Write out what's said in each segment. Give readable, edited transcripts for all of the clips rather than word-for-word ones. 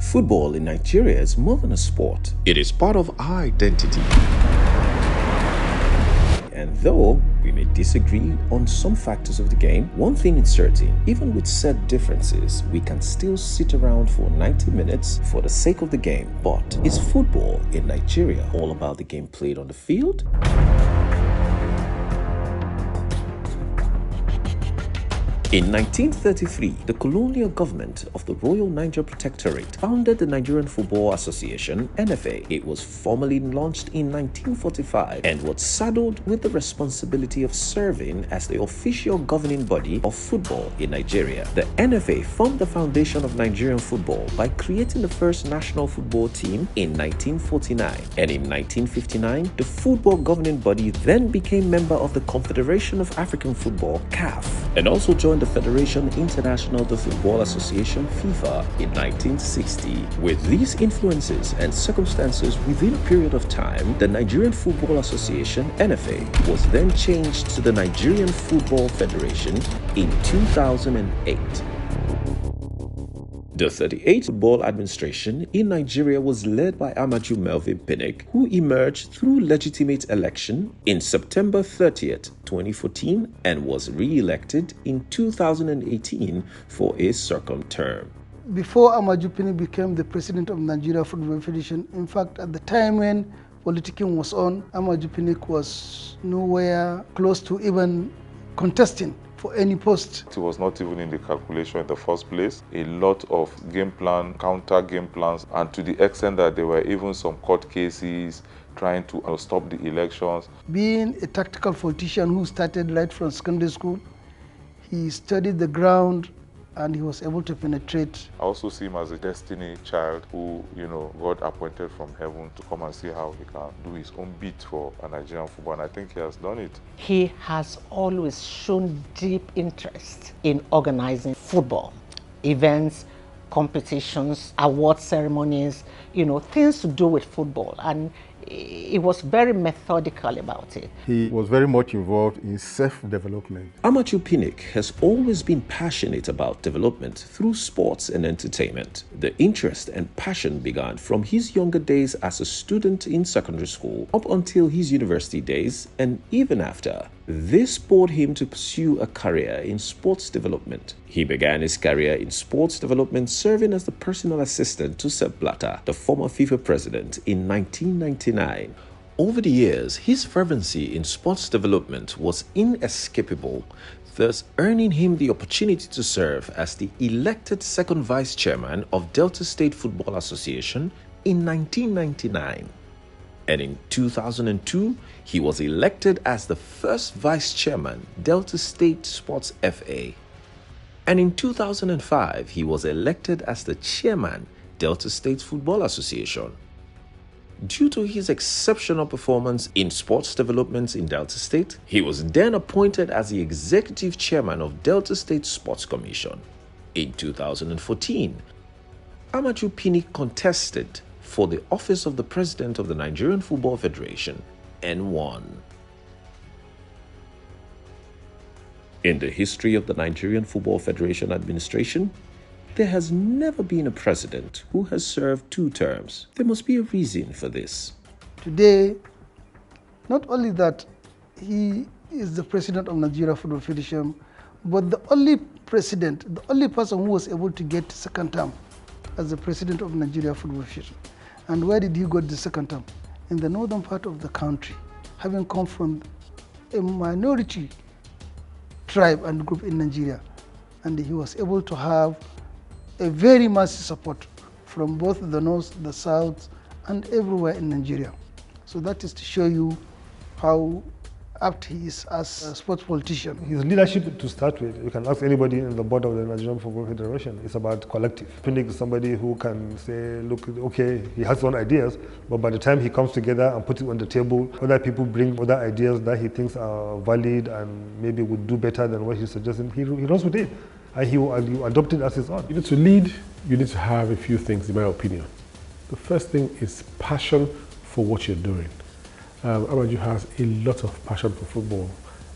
Football in Nigeria is more than a sport. It is part of our identity. And though we may disagree on some factors of the game, one thing is certain: even with said differences, we can still sit around for 90 minutes for the sake of the game. But is football in Nigeria all about the game played on the field? In 1933, the colonial government of the Royal Niger Protectorate founded the Nigerian Football Association, NFA. It was formally launched in 1945 and was saddled with the responsibility of serving as the official governing body of football in Nigeria. The NFA formed the foundation of Nigerian football by creating the first national football team in 1949. And in 1959, the football governing body then became member of the Confederation of African Football, CAF, and also joined the Federation International de Football Association, FIFA, in 1960. With these influences and circumstances within a period of time, the Nigerian Football Association, NFA, was then changed to the Nigerian Football Federation in 2008. The 38th football administration in Nigeria was led by AMAJU Pinnick, who emerged through legitimate election in September 30th, 2014 and was re-elected in 2018 for a second term. Before AMAJU Pinnick became the president of Nigeria Football Federation, in fact, at the time when politicking was on, AMAJU Pinnick was nowhere close to even contesting for any post. It was not even in the calculation in the first place. A lot of game plan, counter game plans, and to the extent that there were even some court cases trying to stop the elections. Being a tactical politician who started right from secondary school, he studied the ground and he was able to penetrate. I also see him as a destiny child who, God appointed from heaven to come and see how he can do his own bit for a Nigerian football, and I think he has done it. He has always shown deep interest in organizing football events, competitions, award ceremonies, things to do with football, and he was very methodical about it. He was very much involved in self-development. AMAJU Pinnick has always been passionate about development through sports and entertainment. The interest and passion began from his younger days as a student in secondary school up until his university days, and even after. This spurred him to pursue a career in sports development. He began his career in sports development serving as the personal assistant to Sepp Blatter, the former FIFA president, in 1999. Over the years, his fervency in sports development was inescapable, thus earning him the opportunity to serve as the elected second vice chairman of Delta State Football Association in 1999. And in 2002, he was elected as the first vice chairman, Delta State Sports FA. And in 2005, he was elected as the chairman, Delta State Football Association. Due to his exceptional performance in sports development in Delta State, he was then appointed as the executive chairman of Delta State Sports Commission. In 2014, AMAJU Pinnick contested for the office of the president of the Nigerian Football Federation and won. In the history of the Nigerian Football Federation administration, there has never been a president who has served 2 terms. There must be a reason for this. Today, not only that he is the president of Nigeria Football Federation, but the only president, the only person who was able to get second term as the president of Nigeria Football Federation. And where did he get the second term? In the northern part of the country, having come from a minority tribe and group in Nigeria. And he was able to have a very massive support from both the north, the south, and everywhere in Nigeria. So that is to show you how apt he is as a sports politician. His leadership, to start with, you can ask anybody in the board of the Nigerian Football Federation, it's about collective. Pinnick is somebody who can say, look, okay, he has his own ideas, but by the time he comes together and puts it on the table, other people bring other ideas that he thinks are valid and maybe would do better than what he's suggesting, he runs with it. And he will adopt it as his own. To lead, you need to have a few things, in my opinion. The first thing is passion for what you're doing. AMAJU has a lot of passion for football,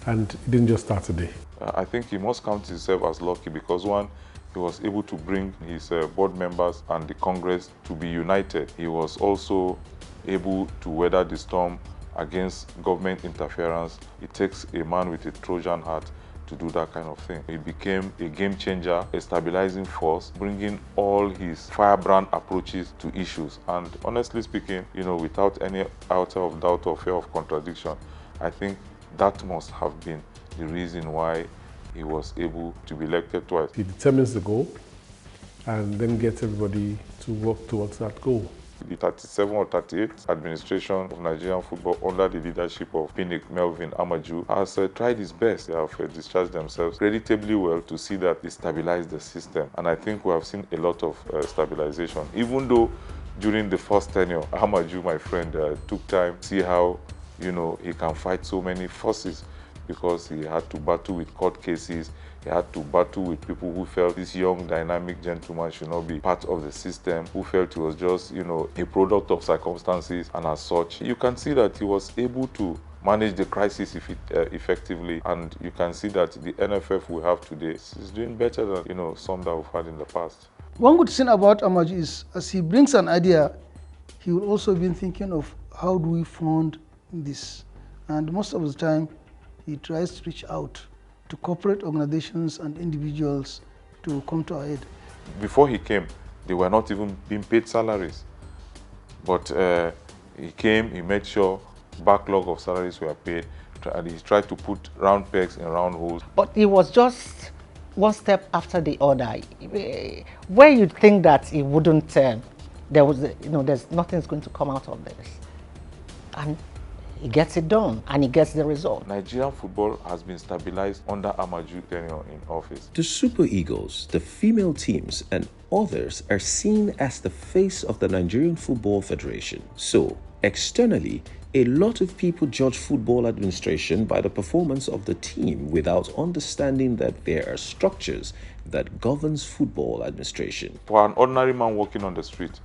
and it didn't just start today. I think he must count himself as lucky because, one, He was able to bring his board members and the Congress to be united. He was also able to weather the storm against government interference. It takes a man with a Trojan heart to do that kind of thing. He became a game changer, a stabilizing force, bringing all his firebrand approaches to issues. And honestly speaking, without any iota of doubt or fear of contradiction, I think that must have been the reason why he was able to be elected twice. He determines the goal and then gets everybody to work towards that goal. The 37 or 38 administration of Nigerian football under the leadership of Pinnick, AMAJU has tried its best. They have discharged themselves creditably well to see that they stabilize the system. And I think we have seen a lot of stabilization. Even though during the first tenure, AMAJU, my friend, took time to see how, he can fight so many forces, because he had to battle with court cases. He had to battle with people who felt this young, dynamic gentleman should not be part of the system, who felt he was just, a product of circumstances, and as such, you can see that he was able to manage the crisis effectively, and you can see that the NFF we have today is doing better than, some that we've had in the past. One good thing about AMAJU is, as he brings an idea, he will also be thinking of how do we fund this, and most of the time, he tries to reach out to corporate organizations and individuals to come to our aid. Before he came, they were not even being paid salaries. But he came, he made sure backlog of salaries were paid, and he tried to put round pegs in round holes. But it was just one step after the other. Where you'd think that he wouldn't, there's nothing's going to come out of this. And he gets it done, and he gets the result. Nigerian football has been stabilized under AMAJU tenure in office. The Super Eagles, the female teams, and others are seen as the face of the Nigerian Football Federation. So, externally, a lot of people judge football administration by the performance of the team without understanding that there are structures that governs football administration. For an ordinary man walking on the street,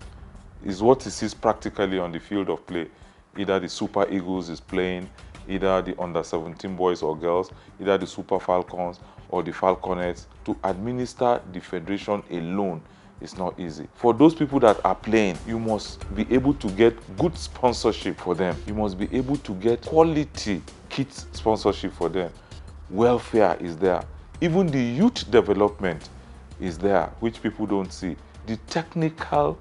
is what he sees practically on the field of play. Either the Super Eagles is playing, either the under-17 boys or girls, either the Super Falcons or the Falconets. To administer the federation alone is not easy. For those people that are playing, you must be able to get good sponsorship for them. You must be able to get quality kit sponsorship for them. Welfare is there. Even the youth development is there, which people don't see. The technical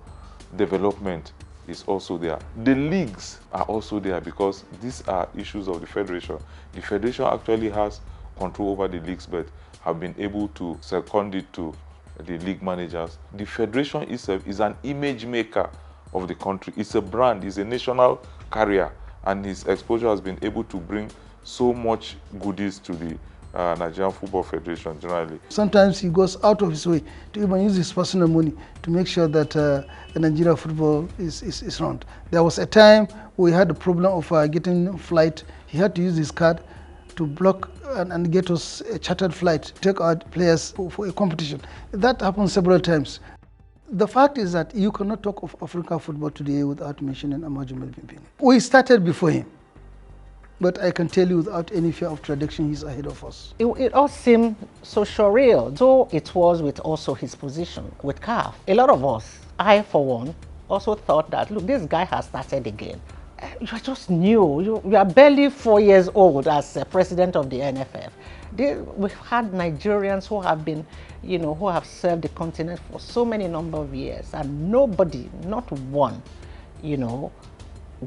development is also there. The leagues are also there, because these are issues of the federation. The federation actually has control over the leagues, but have been able to second it to the league managers. The federation itself is an image maker of the country. It's a brand, it's a national carrier, and his exposure has been able to bring so much goodies to the Nigerian Football Federation generally. Sometimes he goes out of his way to even use his personal money to make sure that the Nigerian football is run. There was a time we had a problem of getting a flight. He had to use his card to block and get us a chartered flight to take our players for a competition. That happened several times. The fact is that you cannot talk of African football today without mentioning AMAJU Pinnick. We started before him. But I can tell you without any fear of contradiction, he's ahead of us. It all seemed so surreal. So it was with also his position with CAF. A lot of us, I for one, also thought that, look, this guy has started again. You are just new. You are barely 4 years old as president of the NFF. We've had Nigerians who have been, who have served the continent for so many number of years, and nobody, not one,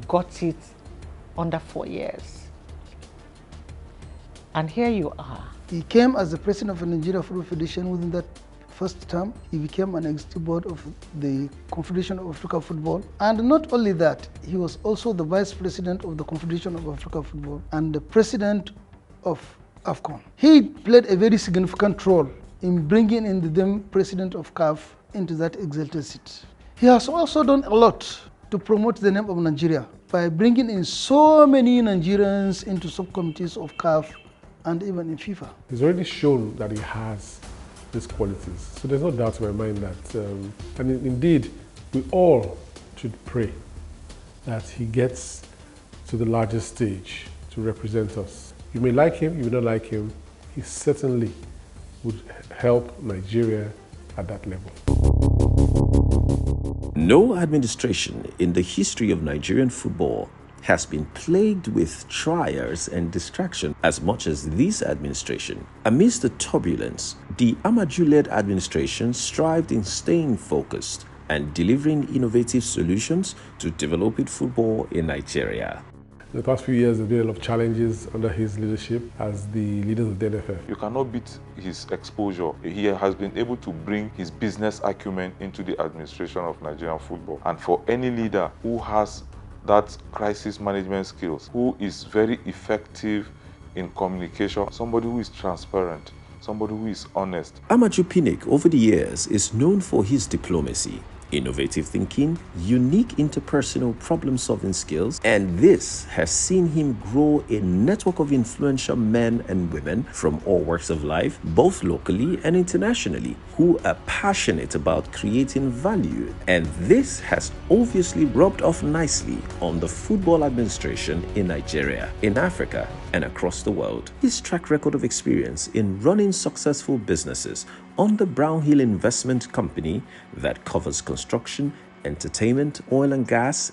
got it under 4 years. And here you are. He came as the president of the Nigeria Football Federation. Within that first term, he became an executive board of the Confederation of African Football. And not only that, he was also the vice president of the Confederation of African Football and the president of AFCON. He played a very significant role in bringing in the then president of CAF into that exalted seat. He has also done a lot to promote the name of Nigeria by bringing in so many Nigerians into subcommittees of CAF and even in FIFA. He's already shown that he has these qualities. So there's no doubt in my mind that, and indeed, we all should pray that he gets to the largest stage to represent us. You may like him, you may not like him, he certainly would help Nigeria at that level. No administration in the history of Nigerian football has been plagued with trials and distraction as much as this administration. Amidst the turbulence, the AMAJU-led administration strived in staying focused and delivering innovative solutions to developing football in Nigeria. In the past few years, there have been a lot of challenges under his leadership as the leader of the NFF. You cannot beat his exposure. He has been able to bring his business acumen into the administration of Nigerian football. And for any leader who has that crisis management skills, who is very effective in communication, somebody who is transparent, somebody who is honest. AMAJU Pinnick over the years is known for his diplomacy, innovative thinking, unique interpersonal problem-solving skills, and this has seen him grow a network of influential men and women from all walks of life, both locally and internationally, who are passionate about creating value. And this has obviously rubbed off nicely on the football administration in Nigeria, in Africa, and across the world. His track record of experience in running successful businesses on the Brownhill Investment Company that covers construction, entertainment, oil and gas,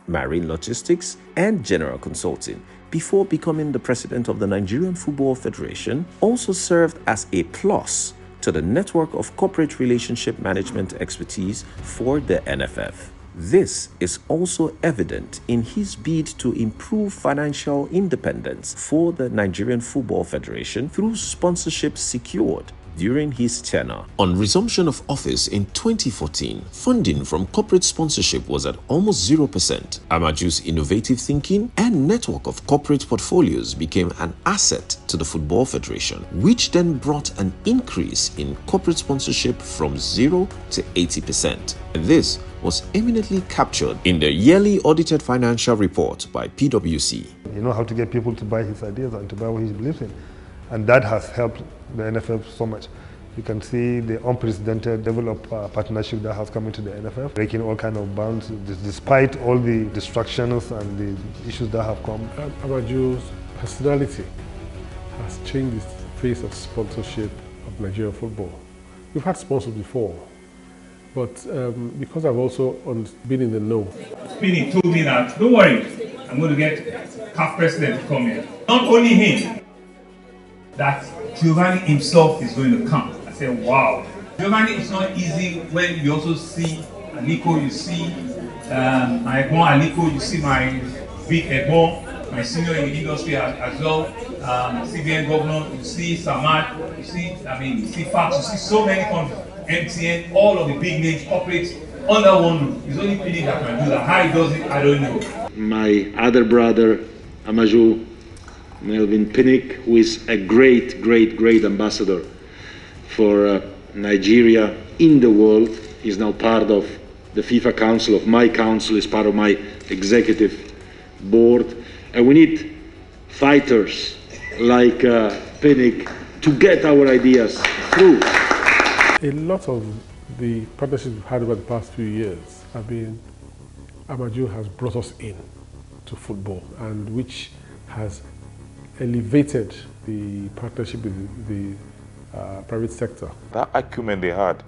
marine logistics, and general consulting, before becoming the president of the Nigerian Football Federation, also served as a plus to the network of corporate relationship management expertise for the NFF. This is also evident in his bid to improve financial independence for the Nigerian Football Federation through sponsorship secured during his tenure. On resumption of office in 2014, funding from corporate sponsorship was at almost 0%. AMAJU's innovative thinking and network of corporate portfolios became an asset to the Football Federation, which then brought an increase in corporate sponsorship from 0 to 80%. And this was eminently captured in the yearly audited financial report by PwC. You know how to get people to buy his ideas and to buy what he believes in. And that has helped the NFF so much. You can see the unprecedented level of partnership that has come into the NFF, breaking all kinds of bounds, despite all the distractions and the issues that have come. AMAJU's personality has changed the face of sponsorship of Nigerian football. We've had sponsors before, but because I've also been in the know. Pinnick told me that, don't worry, I'm going to get CAF president to come here. Not only him, that Giovanni himself is going to come. I said, wow. Giovanni, it's not easy when you also see Aliko, you see my Egbon Aliko, you see my big Egbon, my senior in the industry as well, CBN governor, you see Samad, you see, you see Fax, you see so many countries, MTN, all of the big names, corporates, under one roof. It's only Pinnick that can do that. How he does it, I don't know. My other brother, AMAJU, Melvin Pinnick, who is a great ambassador for Nigeria in the world. He's now part of the FIFA Council, of my council, is part of my executive board. And we need fighters like Pinnick to get our ideas through. A lot of the partnerships we've had over the past few years have been, AMAJU has brought us in to football, and which has elevated the partnership with the private sector. That acumen they had,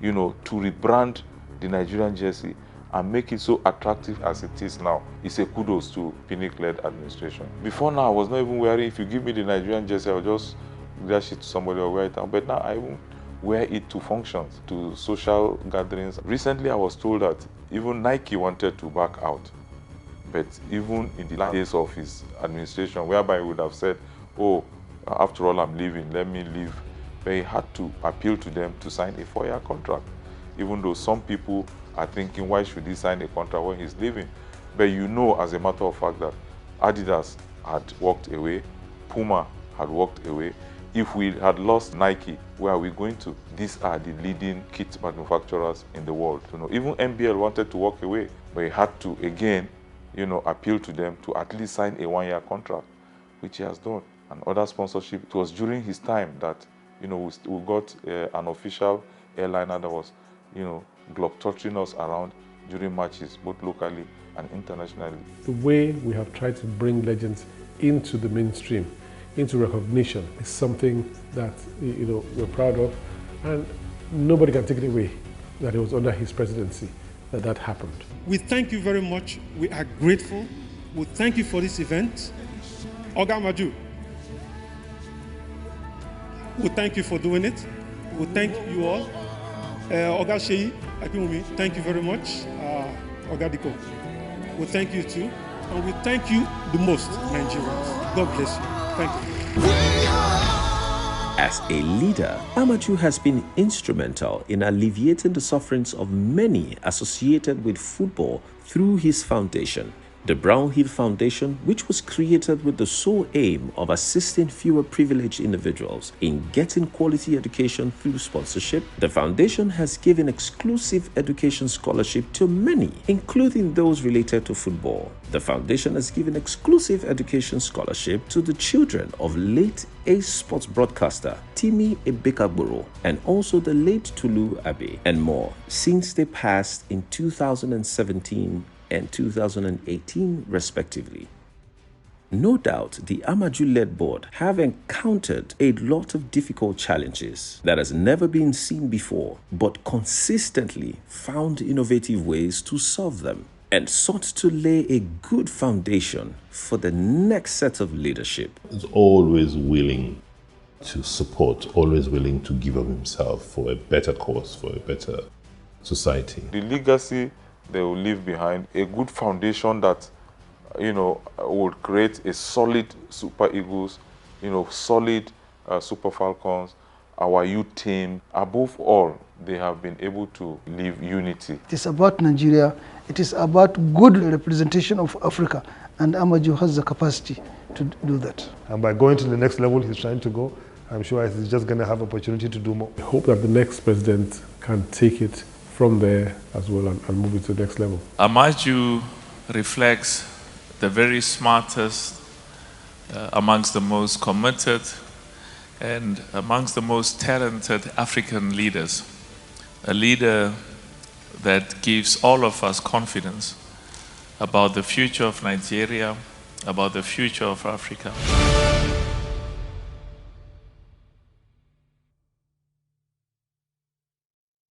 to rebrand the Nigerian jersey and make it so attractive as it is now, is a kudos to Pinnick-led administration. Before now, I was not even wearing, if you give me the Nigerian jersey, I'll just dash it to somebody or wear it down. But now I won't wear it to functions, to social gatherings. Recently, I was told that even Nike wanted to back out. But even in the last days of his administration, whereby he would have said, oh, after all, I'm leaving, let me leave. But he had to appeal to them to sign a 4-year contract. Even though some people are thinking, why should he sign a contract when he's leaving? But as a matter of fact, that Adidas had walked away, Puma had walked away. If we had lost Nike, where are we going to? These are the leading kit manufacturers in the world. Even MBL wanted to walk away, but he had to, again, appeal to them to at least sign a 1-year contract, which he has done. And other sponsorship, it was during his time that, we got an official airliner that was, globetrotting us around during matches, both locally and internationally. The way we have tried to bring legends into the mainstream, into recognition, is something that, we're proud of. And nobody can take it away that it was under his presidency that happened. We thank you very much. We are grateful. We thank you for this event. AMAJU, we thank you for doing it. We thank you all. Oga Sheyi, thank you very much. Oga Diko, we thank you too. And we thank you the most, Nigerians. God bless you. Thank you. As a leader, AMAJU has been instrumental in alleviating the sufferings of many associated with football through his foundation, the Brownhill Foundation, which was created with the sole aim of assisting fewer privileged individuals in getting quality education through sponsorship. The foundation has given exclusive education scholarship to many, including those related to football. The foundation has given exclusive education scholarship to the children of late ace sports broadcaster Timi Ebekagboro and also the late Tulu Abe and more since they passed in 2017 and 2018 respectively. No doubt the AMAJU-led board have encountered a lot of difficult challenges that has never been seen before, but consistently found innovative ways to solve them and sought to lay a good foundation for the next set of leadership. He's always willing to support, always willing to give of himself for a better cause, for a better society. The legacy they will leave behind, a good foundation that, would create a solid Super Eagles, solid Super Falcons, our youth team. Above all, they have been able to live unity. It is about Nigeria. It is about good representation of Africa, and AMAJU has the capacity to do that. And by going to the next level he's trying to go, I'm sure he's just going to have opportunity to do more. I hope that the next president can take it from there as well and move it to the next level. AMAJU reflects the very smartest, amongst the most committed and amongst the most talented African leaders. A leader that gives all of us confidence about the future of Nigeria, about the future of Africa.